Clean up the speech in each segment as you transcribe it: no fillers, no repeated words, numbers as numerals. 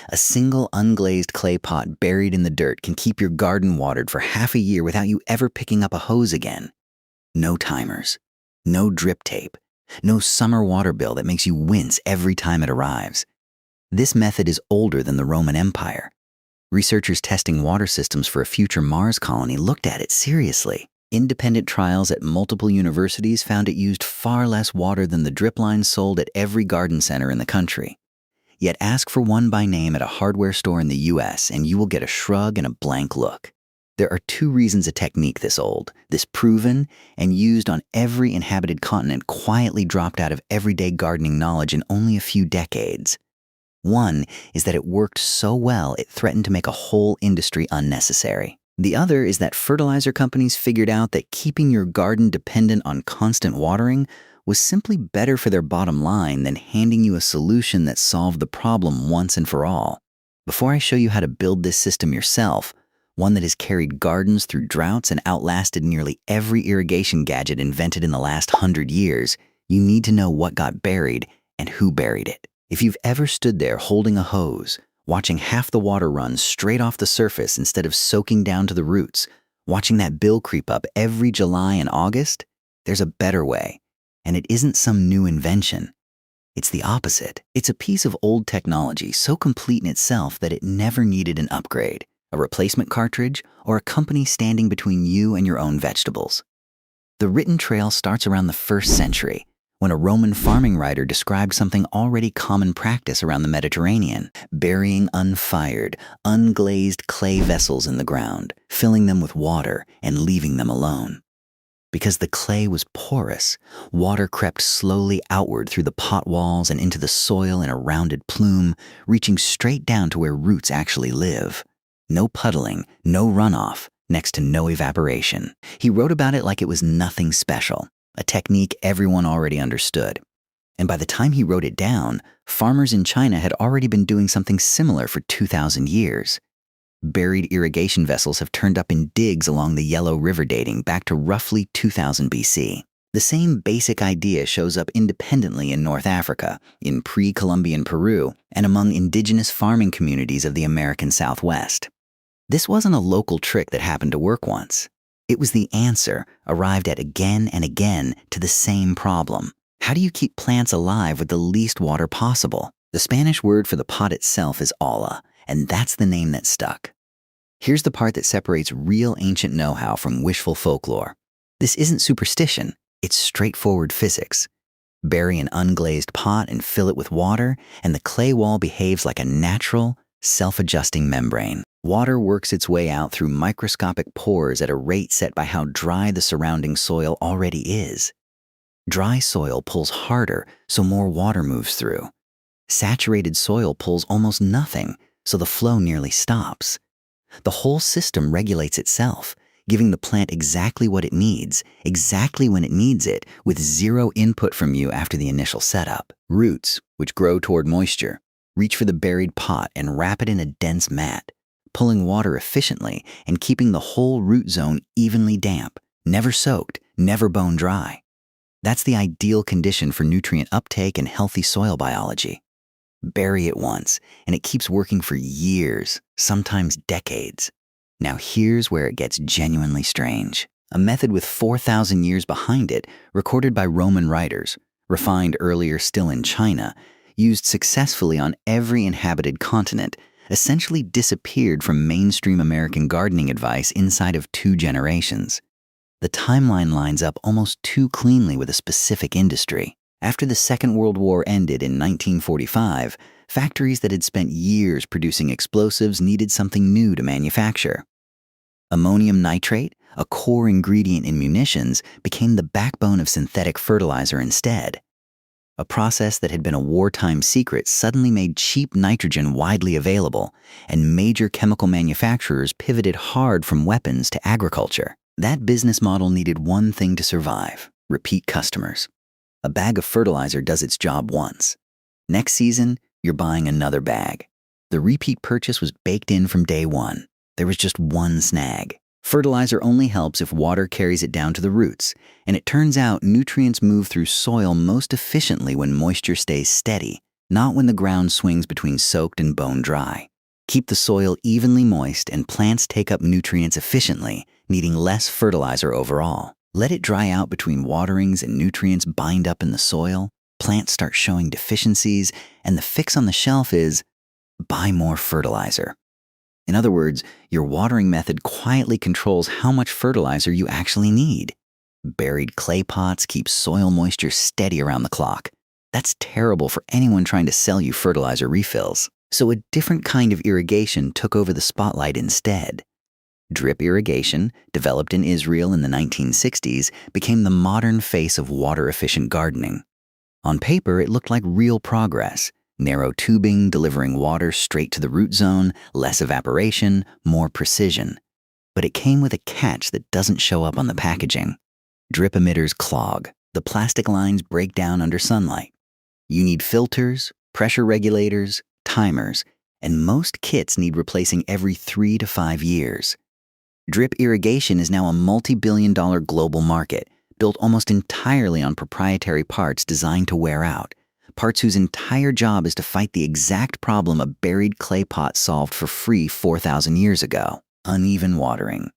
A single unglazed clay pot buried in the dirt can keep your garden watered for half a year without you ever picking up a hose again. No timers, no drip tape, no summer water bill that makes you wince every time it arrives. This method is older than the Roman Empire. Researchers testing water systems for a future Mars colony looked at it seriously. Independent trials at multiple universities found it used far less water than the drip lines sold at every garden center in the country. Yet ask for one by name at a hardware store in the US and you will get a shrug and a blank look. There are two reasons a technique this old, this proven, and used on every inhabited continent quietly dropped out of everyday gardening knowledge in only a few decades. One is that it worked so well it threatened to make a whole industry unnecessary. The other is that fertilizer companies figured out that keeping your garden dependent on constant watering was simply better for their bottom line than handing you a solution that solved the problem once and for all. Before I show you how to build this system yourself, one that has carried gardens through droughts and outlasted nearly every irrigation gadget invented in the last 100 years, you need to know what got buried and who buried it. If you've ever stood there holding a hose, watching half the water run straight off the surface instead of soaking down to the roots, watching that bill creep up every July and August, there's a better way. And it isn't some new invention. It's the opposite. It's a piece of old technology so complete in itself that it never needed an upgrade, a replacement cartridge, or a company standing between you and your own vegetables. The written trail starts around the 1st century, when a Roman farming writer described something already common practice around the Mediterranean, burying unfired, unglazed clay vessels in the ground, filling them with water, and leaving them alone. Because the clay was porous, water crept slowly outward through the pot walls and into the soil in a rounded plume, reaching straight down to where roots actually live. No puddling, no runoff, next to no evaporation. He wrote about it like it was nothing special, a technique everyone already understood. And by the time he wrote it down, farmers in China had already been doing something similar for 2,000 years. Buried irrigation vessels have turned up in digs along the Yellow River dating back to roughly 2000 BC. The same basic idea shows up independently in North Africa, in pre-Columbian Peru, and among indigenous farming communities of the American Southwest. This wasn't a local trick that happened to work once. It was the answer, arrived at again and again, to the same problem. How do you keep plants alive with the least water possible? The Spanish word for the pot itself is olla, and that's the name that stuck. Here's the part that separates real ancient know-how from wishful folklore. This isn't superstition, it's straightforward physics. Bury an unglazed pot and fill it with water, and the clay wall behaves like a natural, self-adjusting membrane. Water works its way out through microscopic pores at a rate set by how dry the surrounding soil already is. Dry soil pulls harder, so more water moves through. Saturated soil pulls almost nothing, so the flow nearly stops. The whole system regulates itself, giving the plant exactly what it needs, exactly when it needs it, with zero input from you after the initial setup. Roots, which grow toward moisture, reach for the buried pot and wrap it in a dense mat, pulling water efficiently and keeping the whole root zone evenly damp, never soaked, never bone dry. That's the ideal condition for nutrient uptake and healthy soil biology. Bury it once, and it keeps working for years, sometimes decades. Now here's where it gets genuinely strange. A method with 4,000 years behind it, recorded by Roman writers, refined earlier still in China, used successfully on every inhabited continent, essentially disappeared from mainstream American gardening advice inside of 2 generations. The timeline lines up almost too cleanly with a specific industry. After the Second World War ended in 1945, factories that had spent years producing explosives needed something new to manufacture. Ammonium nitrate, a core ingredient in munitions, became the backbone of synthetic fertilizer instead. A process that had been a wartime secret suddenly made cheap nitrogen widely available, and major chemical manufacturers pivoted hard from weapons to agriculture. That business model needed one thing to survive: repeat customers. A bag of fertilizer does its job once. Next season, you're buying another bag. The repeat purchase was baked in from day one. There was just one snag. Fertilizer only helps if water carries it down to the roots, and it turns out nutrients move through soil most efficiently when moisture stays steady, not when the ground swings between soaked and bone dry. Keep the soil evenly moist and plants take up nutrients efficiently, needing less fertilizer overall. Let it dry out between waterings and nutrients bind up in the soil, plants start showing deficiencies, and the fix on the shelf is buy more fertilizer. In other words, your watering method quietly controls how much fertilizer you actually need. Buried clay pots keep soil moisture steady around the clock. That's terrible for anyone trying to sell you fertilizer refills. So a different kind of irrigation took over the spotlight instead. Drip irrigation, developed in Israel in the 1960s, became the modern face of water-efficient gardening. On paper, it looked like real progress. Narrow tubing delivering water straight to the root zone, less evaporation, more precision. But it came with a catch that doesn't show up on the packaging. Drip emitters clog. The plastic lines break down under sunlight. You need filters, pressure regulators, timers, and most kits need replacing every 3 to 5 years. Drip irrigation is now a multi-billion-dollar global market, built almost entirely on proprietary parts designed to wear out, parts whose entire job is to fight the exact problem a buried clay pot solved for free 4,000 years ago: uneven watering.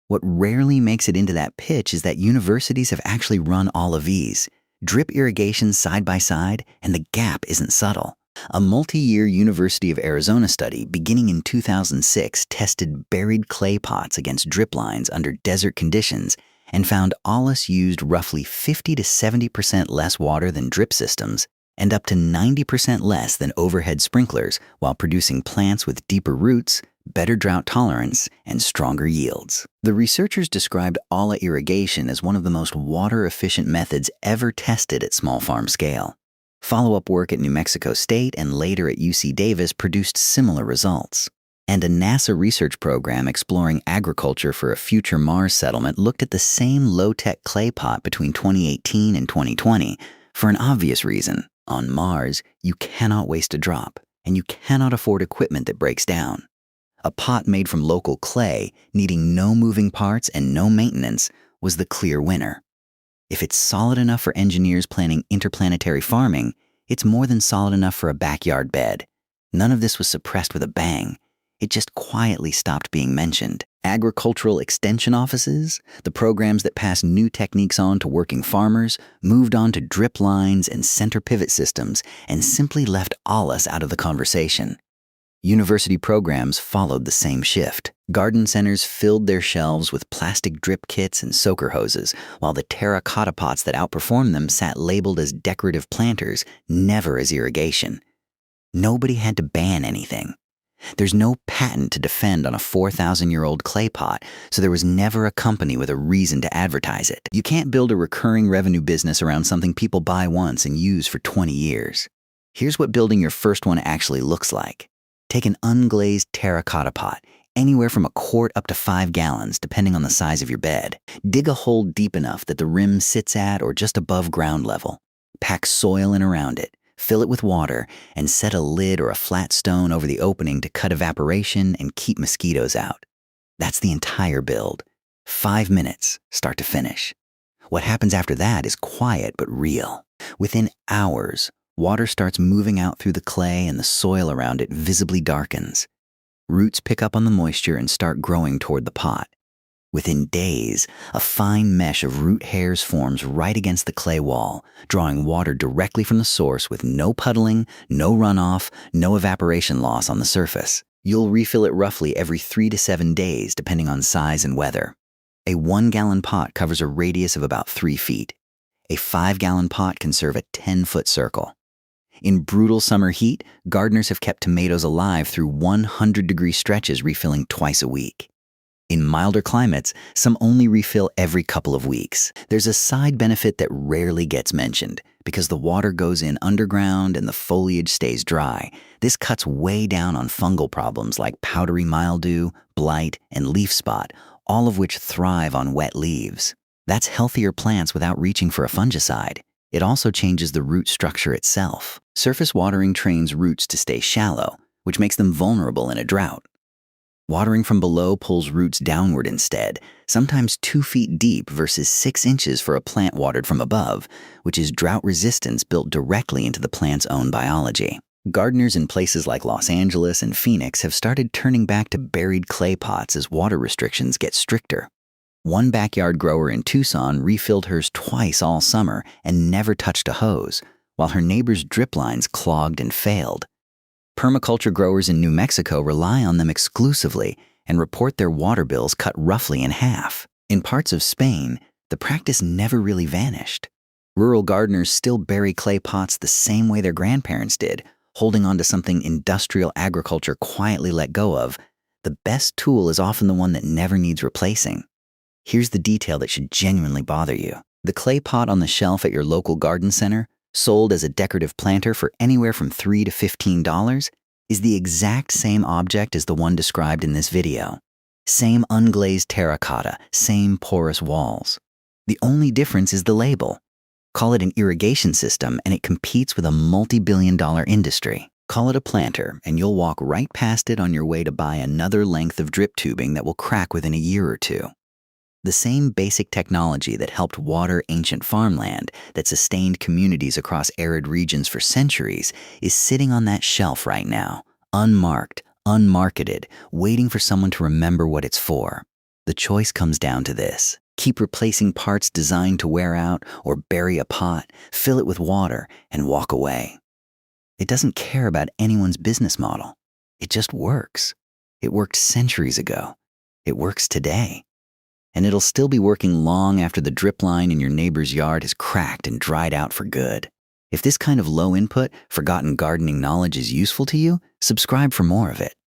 What rarely makes it into that pitch is that universities have actually run all of these, drip irrigation side by side, and the gap isn't subtle. A multi-year University of Arizona study beginning in 2006 tested buried clay pots against drip lines under desert conditions and found Ollis used roughly 50 to 70% less water than drip systems and up to 90% less than overhead sprinklers while producing plants with deeper roots, better drought tolerance, and stronger yields. The researchers described Olla Irrigation as one of the most water-efficient methods ever tested at small farm scale. Follow-up work at New Mexico State and later at UC Davis produced similar results. And a NASA research program exploring agriculture for a future Mars settlement looked at the same low-tech clay pot between 2018 and 2020 for an obvious reason. On Mars, you cannot waste a drop, and you cannot afford equipment that breaks down. A pot made from local clay, needing no moving parts and no maintenance, was the clear winner. If it's solid enough for engineers planning interplanetary farming, it's more than solid enough for a backyard bed. None of this was suppressed with a bang. It just quietly stopped being mentioned. Agricultural extension offices, the programs that passed new techniques on to working farmers, moved on to drip lines and center pivot systems and simply left Ollis out of the conversation. University programs followed the same shift. Garden centers filled their shelves with plastic drip kits and soaker hoses, while the terracotta pots that outperformed them sat labeled as decorative planters, never as irrigation. Nobody had to ban anything. There's no patent to defend on a 4,000-year-old clay pot, so there was never a company with a reason to advertise it. You can't build a recurring revenue business around something people buy once and use for 20 years. Here's what building your first one actually looks like. Take an unglazed terracotta pot, anywhere from a quart up to 5 gallons, depending on the size of your bed. Dig a hole deep enough that the rim sits at or just above ground level. Pack soil in around it, fill it with water, and set a lid or a flat stone over the opening to cut evaporation and keep mosquitoes out. That's the entire build. 5 minutes, start to finish. What happens after that is quiet but real. Within hours, water starts moving out through the clay and the soil around it visibly darkens. Roots pick up on the moisture and start growing toward the pot. Within days, a fine mesh of root hairs forms right against the clay wall, drawing water directly from the source with no puddling, no runoff, no evaporation loss on the surface. You'll refill it roughly every 3 to 7 days, depending on size and weather. A 1-gallon pot covers a radius of about 3 feet. A 5-gallon pot can serve a 10-foot circle. In brutal summer heat, gardeners have kept tomatoes alive through 100-degree stretches, refilling twice a week. In milder climates, some only refill every couple of weeks. There's a side benefit that rarely gets mentioned. Because the water goes in underground and the foliage stays dry, this cuts way down on fungal problems like powdery mildew, blight, and leaf spot, all of which thrive on wet leaves. That's healthier plants without reaching for a fungicide. It also changes the root structure itself. Surface watering trains roots to stay shallow, which makes them vulnerable in a drought. Watering from below pulls roots downward instead, sometimes 2 feet deep versus 6 inches for a plant watered from above, which is drought resistance built directly into the plant's own biology. Gardeners in places like Los Angeles and Phoenix have started turning back to buried clay pots as water restrictions get stricter. One backyard grower in Tucson refilled hers twice all summer and never touched a hose, while her neighbor's drip lines clogged and failed. Permaculture growers in New Mexico rely on them exclusively and report their water bills cut roughly in half. In parts of Spain, the practice never really vanished. Rural gardeners still bury clay pots the same way their grandparents did, holding on to something industrial agriculture quietly let go of. The best tool is often the one that never needs replacing. Here's the detail that should genuinely bother you. The clay pot on the shelf at your local garden center, sold as a decorative planter for anywhere from $3 to $15, is the exact same object as the one described in this video. Same unglazed terracotta, same porous walls. The only difference is the label. Call it an irrigation system and it competes with a multi-billion-dollar industry. Call it a planter and you'll walk right past it on your way to buy another length of drip tubing that will crack within a year or two. The same basic technology that helped water ancient farmland, that sustained communities across arid regions for centuries, is sitting on that shelf right now, unmarked, unmarketed, waiting for someone to remember what it's for. The choice comes down to this. Keep replacing parts designed to wear out, or bury a pot, fill it with water, and walk away. It doesn't care about anyone's business model. It just works. It worked centuries ago. It works today. And it'll still be working long after the drip line in your neighbor's yard has cracked and dried out for good. If this kind of low-input, forgotten gardening knowledge is useful to you, subscribe for more of it.